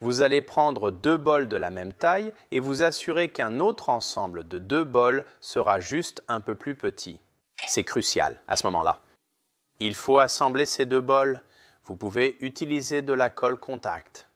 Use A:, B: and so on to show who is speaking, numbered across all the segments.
A: Vous allez prendre 2 bols de la même taille et vous assurer qu'un autre ensemble de 2 bols sera juste un peu plus petit. C'est crucial à ce moment-là. Il faut assembler ces 2 bols. Vous pouvez utiliser de la colle contact.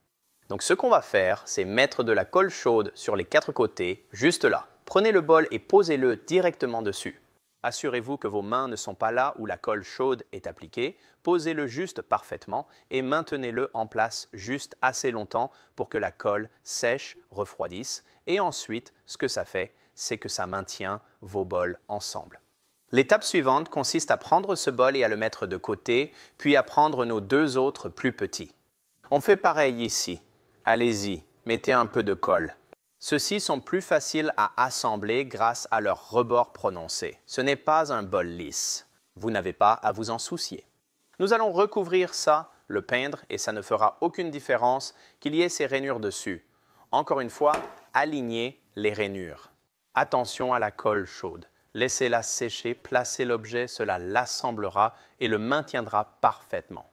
A: Donc ce qu'on va faire, c'est mettre de la colle chaude sur les 4 côtés, juste là. Prenez le bol et posez-le directement dessus. Assurez-vous que vos mains ne sont pas là où la colle chaude est appliquée. Posez-le juste parfaitement et maintenez-le en place juste assez longtemps pour que la colle sèche, refroidisse. Et ensuite, ce que ça fait, c'est que ça maintient vos bols ensemble. L'étape suivante consiste à prendre ce bol et à le mettre de côté, puis à prendre nos 2 autres plus petits. On fait pareil ici. Allez-y, mettez un peu de colle. Ceux-ci sont plus faciles à assembler grâce à leur rebord prononcé. Ce n'est pas un bol lisse. Vous n'avez pas à vous en soucier. Nous allons recouvrir ça, le peindre, et ça ne fera aucune différence qu'il y ait ces rainures dessus. Encore une fois, alignez les rainures. Attention à la colle chaude. Laissez-la sécher, placez l'objet, cela l'assemblera et le maintiendra parfaitement.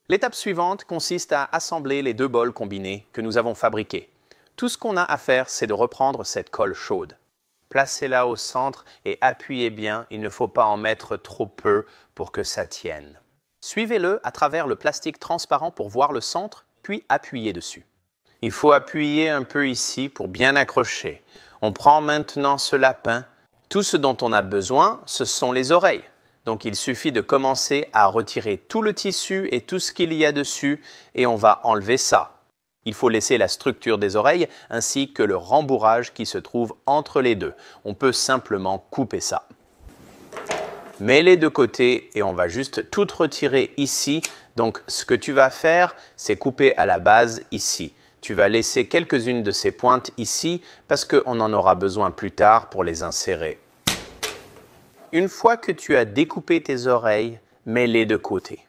A: L'étape suivante consiste à assembler les 2 bols combinés que nous avons fabriqués. Tout ce qu'on a à faire, c'est de reprendre cette colle chaude. Placez-la au centre et appuyez bien, il ne faut pas en mettre trop peu pour que ça tienne. Suivez-le à travers le plastique transparent pour voir le centre, puis appuyez dessus. Il faut appuyer un peu ici pour bien accrocher. On prend maintenant ce lapin. Tout ce dont on a besoin, ce sont les oreilles. Donc il suffit de commencer à retirer tout le tissu et tout ce qu'il y a dessus et on va enlever ça. Il faut laisser la structure des oreilles ainsi que le rembourrage qui se trouve entre les deux. On peut simplement couper ça. Mets-les de côté et on va juste tout retirer ici. Donc ce que tu vas faire, c'est couper à la base ici. Tu vas laisser quelques-unes de ces pointes ici parce qu'on en aura besoin plus tard pour les insérer. Une fois que tu as découpé tes oreilles, mets-les de côté.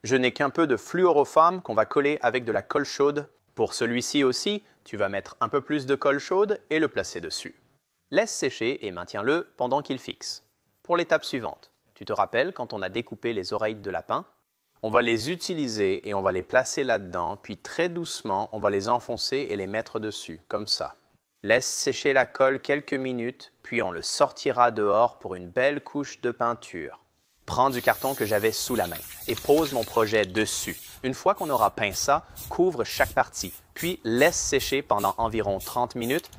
A: Je n'ai qu'un peu de fluoroforme qu'on va coller avec de la colle chaude. Pour celui-ci aussi, tu vas mettre un peu plus de colle chaude et le placer dessus. Laisse sécher et maintiens-le pendant qu'il fixe. Pour l'étape suivante, tu te rappelles quand on a découpé les oreilles de lapin? On va les utiliser et on va les placer là-dedans, puis très doucement, on va les enfoncer et les mettre dessus, comme ça. Laisse sécher la colle quelques minutes, puis on le sortira dehors pour une belle couche de peinture. Prends du carton que j'avais sous la main et pose mon projet dessus. Une fois qu'on aura peint ça, couvre chaque partie, puis laisse sécher pendant environ 30 minutes,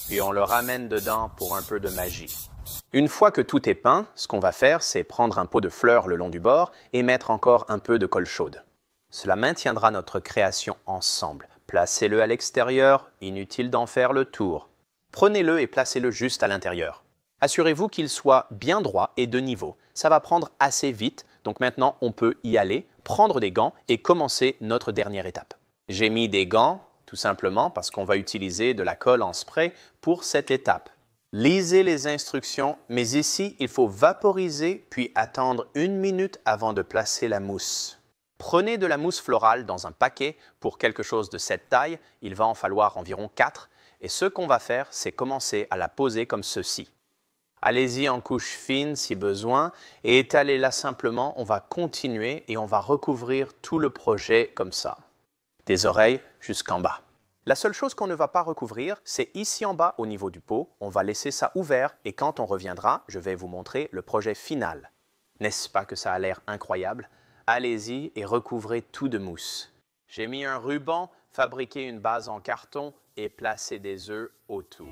A: puis on le ramène dedans pour un peu de magie. Une fois que tout est peint, ce qu'on va faire, c'est prendre un pot de fleurs le long du bord et mettre encore un peu de colle chaude. Cela maintiendra notre création ensemble. Placez-le à l'extérieur, inutile d'en faire le tour. Prenez-le et placez-le juste à l'intérieur. Assurez-vous qu'il soit bien droit et de niveau. Ça va prendre assez vite, donc maintenant on peut y aller, prendre des gants et commencer notre dernière étape. J'ai mis des gants, tout simplement parce qu'on va utiliser de la colle en spray pour cette étape. Lisez les instructions, mais ici, il faut vaporiser puis attendre 1 minute avant de placer la mousse. Prenez de la mousse florale dans un paquet pour quelque chose de cette taille. Il va en falloir environ 4. Et ce qu'on va faire, c'est commencer à la poser comme ceci. Allez-y en couche fine si besoin et étalez-la simplement. On va continuer et on va recouvrir tout le projet comme ça. Des oreilles jusqu'en bas. La seule chose qu'on ne va pas recouvrir, c'est ici en bas au niveau du pot. On va laisser ça ouvert et quand on reviendra, je vais vous montrer le projet final. N'est-ce pas que ça a l'air incroyable? Allez-y et recouvrez tout de mousse. J'ai mis un ruban, fabriqué une base en carton et placé des œufs autour.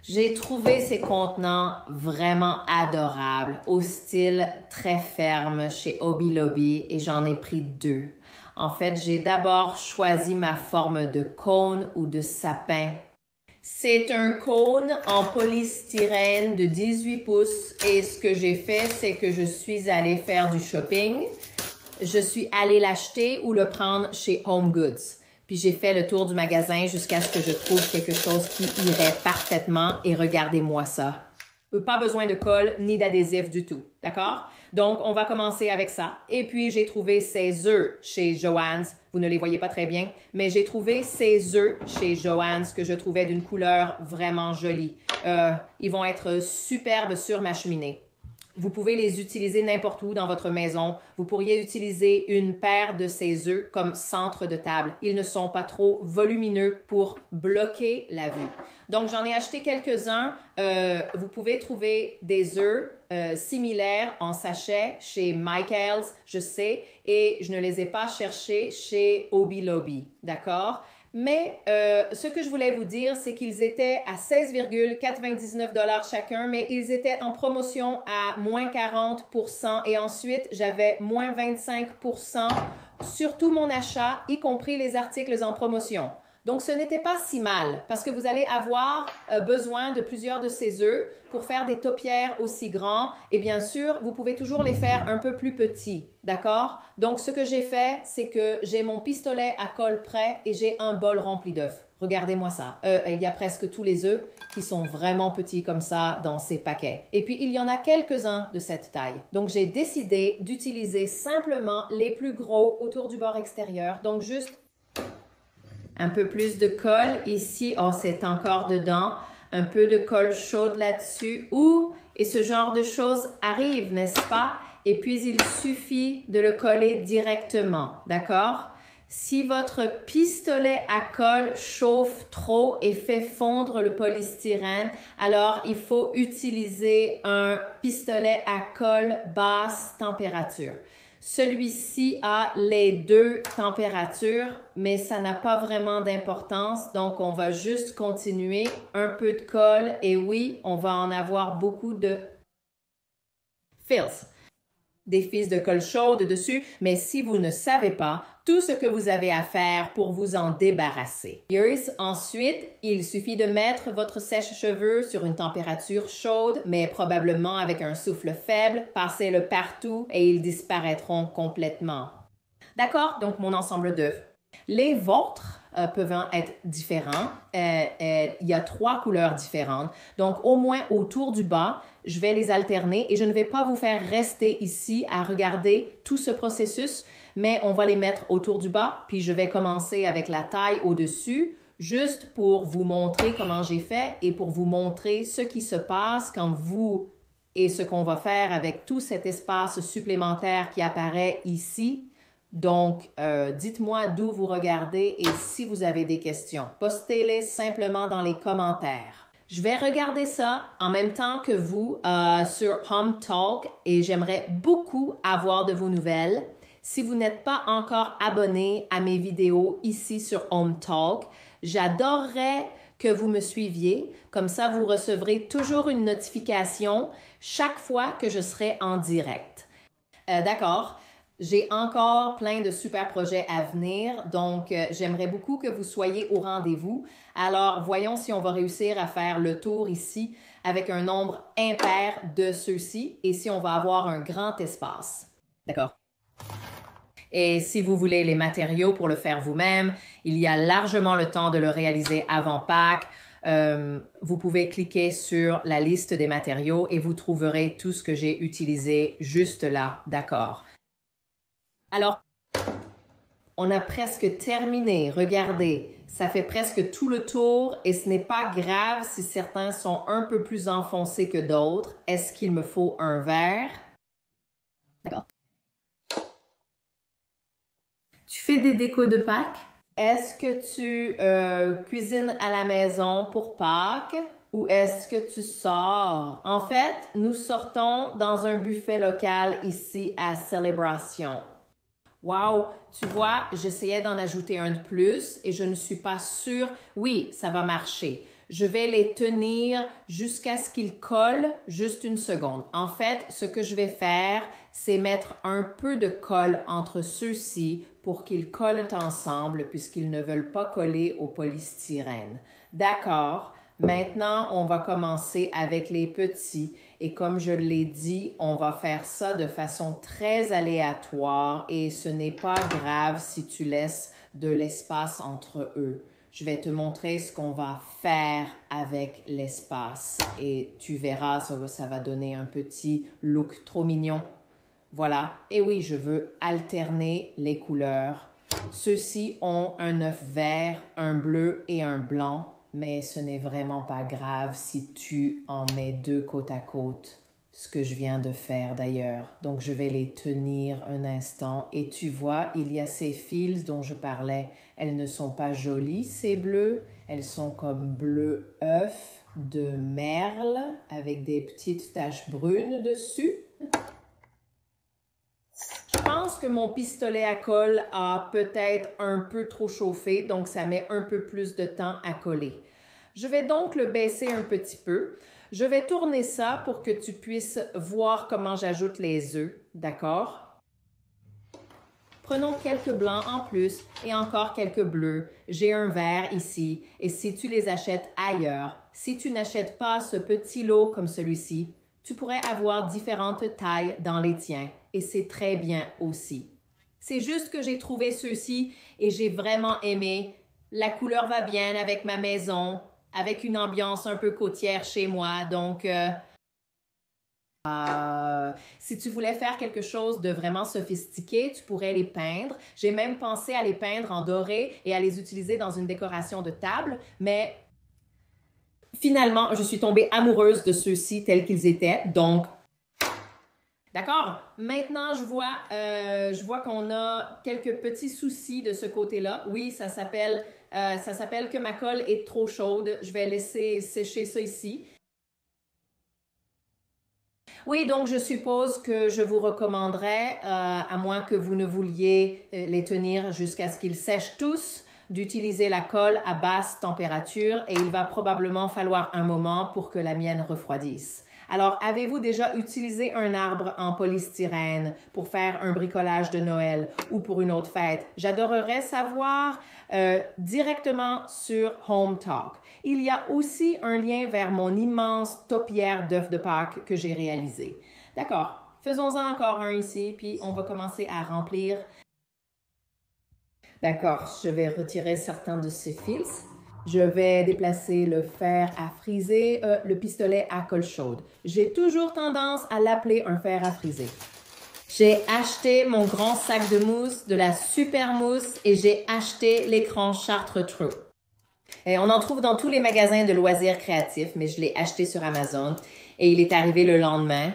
B: J'ai trouvé ces contenants vraiment adorables, au style très ferme chez Hobby Lobby et j'en ai pris 2. En fait, j'ai d'abord choisi ma forme de cône ou de sapin. C'est un cône en polystyrène de 18 pouces et ce que j'ai fait, c'est que je suis allée faire du shopping. Je suis allée l'acheter ou le prendre chez Home Goods. Puis j'ai fait le tour du magasin jusqu'à ce que je trouve quelque chose qui irait parfaitement et regardez-moi ça. Pas besoin de colle ni d'adhésif du tout, d'accord? Donc, on va commencer avec ça. Et puis, j'ai trouvé ces œufs chez Joann's. Vous ne les voyez pas très bien, mais j'ai trouvé ces œufs chez Joann's que je trouvais d'une couleur vraiment jolie. Ils vont être superbes sur ma cheminée. Vous pouvez les utiliser n'importe où dans votre maison. Vous pourriez utiliser une paire de ces œufs comme centre de table. Ils ne sont pas trop volumineux pour bloquer la vue. Donc, j'en ai acheté quelques-uns. Vous pouvez trouver des œufs similaires en sachet chez Michaels, je sais, et je ne les ai pas cherchés chez Hobby Lobby, d'accord? Mais ce que je voulais vous dire, c'est qu'ils étaient à 16,99 $ chacun, mais ils étaient en promotion à moins 40%. Et ensuite, j'avais moins 25% sur tout mon achat, y compris les articles en promotion. Donc, ce n'était pas si mal parce que vous allez avoir besoin de plusieurs de ces œufs pour faire des taupières aussi grands. Et bien sûr, vous pouvez toujours les faire un peu plus petits, d'accord? Donc, ce que j'ai fait, c'est que j'ai mon pistolet à colle prêt et j'ai un bol rempli d'œufs. Regardez-moi ça. Il y a presque tous les œufs qui sont vraiment petits comme ça dans ces paquets. Et puis, il y en a quelques-uns de cette taille. Donc, j'ai décidé d'utiliser simplement les plus gros autour du bord extérieur. Donc, juste un peu plus de colle ici. Oh, c'est encore dedans. Un peu de colle chaude là-dessus. Ouh! Et ce genre de choses arrive, n'est-ce pas? Et puis, il suffit de le coller directement. D'accord? Si votre pistolet à colle chauffe trop et fait fondre le polystyrène, alors il faut utiliser un pistolet à colle basse température. Celui-ci a les deux températures, mais ça n'a pas vraiment d'importance. Donc, on va juste continuer un peu de colle. Et oui, on va en avoir beaucoup de fils. Des fils de colle chaude dessus, mais si vous ne savez pas, tout ce que vous avez à faire pour vous en débarrasser. Ensuite, il suffit de mettre votre sèche-cheveux sur une température chaude, mais probablement avec un souffle faible, passez-le partout et ils disparaîtront complètement. D'accord? Donc, mon ensemble d'œufs. Les vôtres peuvent être différents. Il y a 3 couleurs différentes. Donc, au moins autour du bas, je vais les alterner et je ne vais pas vous faire rester ici à regarder tout ce processus, mais on va les mettre autour du bas, puis je vais commencer avec la taille au-dessus, juste pour vous montrer comment j'ai fait et pour vous montrer ce qui se passe quand vous et ce qu'on va faire avec tout cet espace supplémentaire qui apparaît ici. Donc, dites-moi d'où vous regardez et si vous avez des questions. Postez-les simplement dans les commentaires. Je vais regarder ça en même temps que vous sur Home Talk et j'aimerais beaucoup avoir de vos nouvelles. Si vous n'êtes pas encore abonné à mes vidéos ici sur Home Talk, j'adorerais que vous me suiviez. Comme ça, vous recevrez toujours une notification chaque fois que je serai en direct. D'accord? J'ai encore plein de super projets à venir, donc j'aimerais beaucoup que vous soyez au rendez-vous. Alors, voyons si on va réussir à faire le tour ici avec un nombre impair de ceux-ci et si on va avoir un grand espace. D'accord? Et si vous voulez les matériaux pour le faire vous-même, il y a largement le temps de le réaliser avant Pâques. Vous pouvez cliquer sur la liste des matériaux et vous trouverez tout ce que j'ai utilisé juste là. D'accord? Alors, on a presque terminé. Regardez, ça fait presque tout le tour et ce n'est pas grave si certains sont un peu plus enfoncés que d'autres. Est-ce qu'il me faut un verre? D'accord. Tu fais des décos de Pâques? Est-ce que tu cuisines à la maison pour Pâques ou est-ce que tu sors? En fait, nous sortons dans un buffet local ici à Célébration. Wow, tu vois, j'essayais d'en ajouter un de plus et je ne suis pas sûre. Oui, ça va marcher. Je vais les tenir jusqu'à ce qu'ils collent juste une seconde. En fait, ce que je vais faire, c'est mettre un peu de colle entre ceux-ci pour qu'ils collent ensemble puisqu'ils ne veulent pas coller au polystyrène. D'accord? Maintenant, on va commencer avec les petits et comme je l'ai dit, on va faire ça de façon très aléatoire et ce n'est pas grave si tu laisses de l'espace entre eux. Je vais te montrer ce qu'on va faire avec l'espace et tu verras, ça va donner un petit look trop mignon. Voilà. Et oui, je veux alterner les couleurs. Ceux-ci ont un œuf vert, un bleu et un blanc. Mais ce n'est vraiment pas grave si tu en mets 2 côte à côte. ce que je viens de faire d'ailleurs. Donc, je vais les tenir un instant. Et tu vois, il y a ces fils dont je parlais. Elles ne sont pas jolies, ces bleus. Elles sont comme bleu œuf de merle avec des petites taches brunes dessus. Je pense que mon pistolet à colle a peut-être un peu trop chauffé, donc ça met un peu plus de temps à coller. Je vais donc le baisser un petit peu. Je vais tourner ça pour que tu puisses voir comment j'ajoute les œufs, d'accord? Prenons quelques blancs en plus et encore quelques bleus. J'ai un vert ici et si tu les achètes ailleurs, si tu n'achètes pas ce petit lot comme celui-ci, tu pourrais avoir différentes tailles dans les tiens et c'est très bien aussi. C'est juste que j'ai trouvé ceux-ci et j'ai vraiment aimé. La couleur va bien avec ma maison, avec une ambiance un peu côtière chez moi. Donc, si tu voulais faire quelque chose de vraiment sophistiqué, tu pourrais les peindre. J'ai même pensé à les peindre en doré et à les utiliser dans une décoration de table, mais finalement, je suis tombée amoureuse de ceux-ci tels qu'ils étaient. Donc, d'accord? Maintenant, je vois qu'on a quelques petits soucis de ce côté-là. Oui, ça s'appelle que ma colle est trop chaude. Je vais laisser sécher ça ici. Oui, donc je suppose que je vous recommanderais, à moins que vous ne vouliez les tenir jusqu'à ce qu'ils sèchent tous, d'utiliser la colle à basse température et il va probablement falloir un moment pour que la mienne refroidisse. Alors, avez-vous déjà utilisé un arbre en polystyrène pour faire un bricolage de Noël ou pour une autre fête? J'adorerais savoir directement sur Home Talk. Il y a aussi un lien vers mon immense topière d'œufs de Pâques que j'ai réalisé. D'accord, faisons-en encore un ici, puis on va commencer à remplir. D'accord, je vais retirer certains de ces fils. Je vais déplacer le fer à friser, le pistolet à colle chaude. J'ai toujours tendance à l'appeler un fer à friser. J'ai acheté mon grand sac de mousse, de la super mousse et j'ai acheté l'écran Chartres True. Et on en trouve dans tous les magasins de loisirs créatifs, mais je l'ai acheté sur Amazon et il est arrivé le lendemain.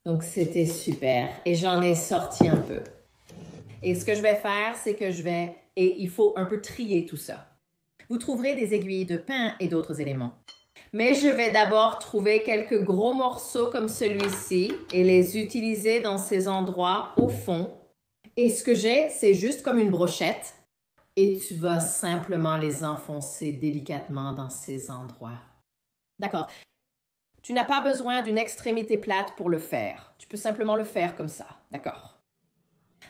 B: Donc c'était super et j'en ai sorti un peu. Et ce que je vais faire, c'est que il faut un peu trier tout ça. Vous trouverez des aiguilles de pain et d'autres éléments. Mais je vais d'abord trouver quelques gros morceaux comme celui-ci et les utiliser dans ces endroits au fond. Et ce que j'ai, c'est juste comme une brochette. Et tu vas simplement les enfoncer délicatement dans ces endroits. D'accord. Tu n'as pas besoin d'une extrémité plate pour le faire. Tu peux simplement le faire comme ça. D'accord.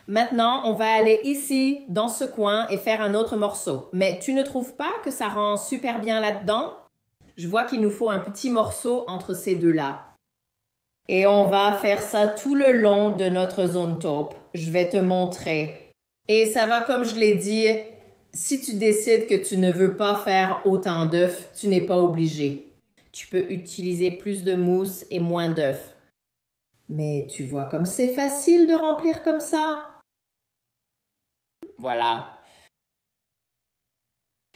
B: Maintenant, on va aller ici, dans ce coin, et faire un autre morceau. Mais tu ne trouves pas que ça rend super bien là-dedans? Je vois qu'il nous faut un petit morceau entre ces deux-là. Et on va faire ça tout le long de notre zone taupe. Je vais te montrer. Et ça va, comme je l'ai dit, si tu décides que tu ne veux pas faire autant d'œufs, tu n'es pas obligé. Tu peux utiliser plus de mousse et moins d'œufs. Mais tu vois comme c'est facile de remplir comme ça? Voilà.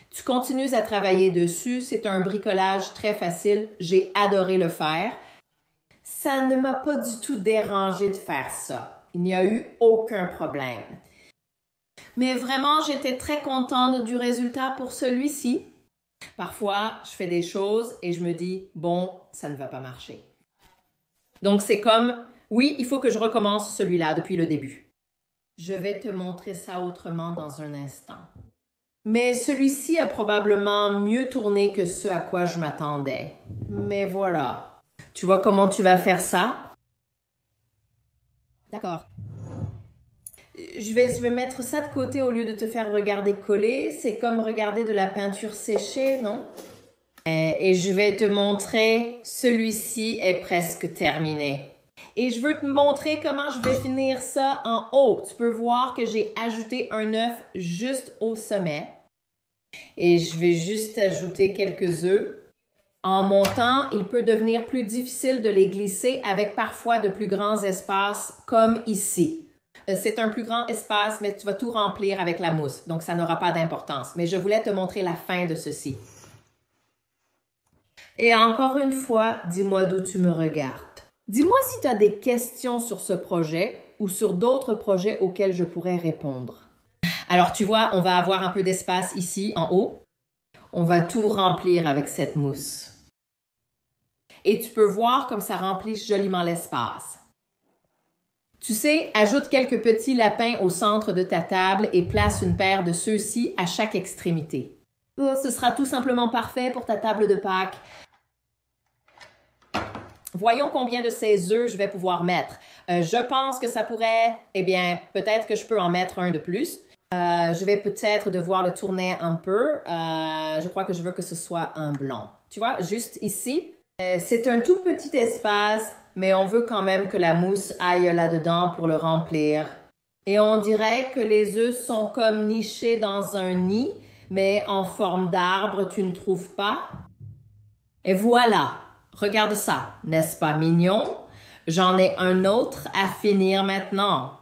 B: Tu continues à travailler dessus. C'est un bricolage très facile. J'ai adoré le faire. Ça ne m'a pas du tout dérangé de faire ça. Il n'y a eu aucun problème. Mais vraiment, j'étais très contente du résultat pour celui-ci. Parfois, je fais des choses et je me dis, bon, ça ne va pas marcher. Donc, c'est comme, oui, il faut que je recommence celui-là depuis le début. Je vais te montrer ça autrement dans un instant. Mais celui-ci a probablement mieux tourné que ce à quoi je m'attendais. Mais voilà. Tu vois comment tu vas faire ça? D'accord. Je vais mettre ça de côté au lieu de te faire regarder coller. C'est comme regarder de la peinture séchée, non? Et je vais te montrer, celui-ci est presque terminé. Et je veux te montrer comment je vais finir ça en haut. Tu peux voir que j'ai ajouté un œuf juste au sommet. Et je vais juste ajouter quelques œufs. En montant, il peut devenir plus difficile de les glisser avec parfois de plus grands espaces comme ici. C'est un plus grand espace, mais tu vas tout remplir avec la mousse, donc ça n'aura pas d'importance. Mais je voulais te montrer la fin de ceci. Et encore une fois, dis-moi d'où tu me regardes. Dis-moi si tu as des questions sur ce projet ou sur d'autres projets auxquels je pourrais répondre. Alors, tu vois, on va avoir un peu d'espace ici, en haut. On va tout remplir avec cette mousse. Et tu peux voir comme ça remplit joliment l'espace. Tu sais, ajoute quelques petits lapins au centre de ta table et place une paire de ceux-ci à chaque extrémité. Oh, ce sera tout simplement parfait pour ta table de Pâques. Voyons combien de ces œufs je vais pouvoir mettre. Je pense que ça pourrait, peut-être que je peux en mettre un de plus. Je vais peut-être devoir le tourner un peu. Je crois que je veux que ce soit un blanc. Tu vois, juste ici. C'est un tout petit espace, mais on veut quand même que la mousse aille là-dedans pour le remplir. Et on dirait que les œufs sont comme nichés dans un nid, mais en forme d'arbre, tu ne trouves pas? Et voilà! Regarde ça, n'est-ce pas mignon? J'en ai un autre à finir maintenant.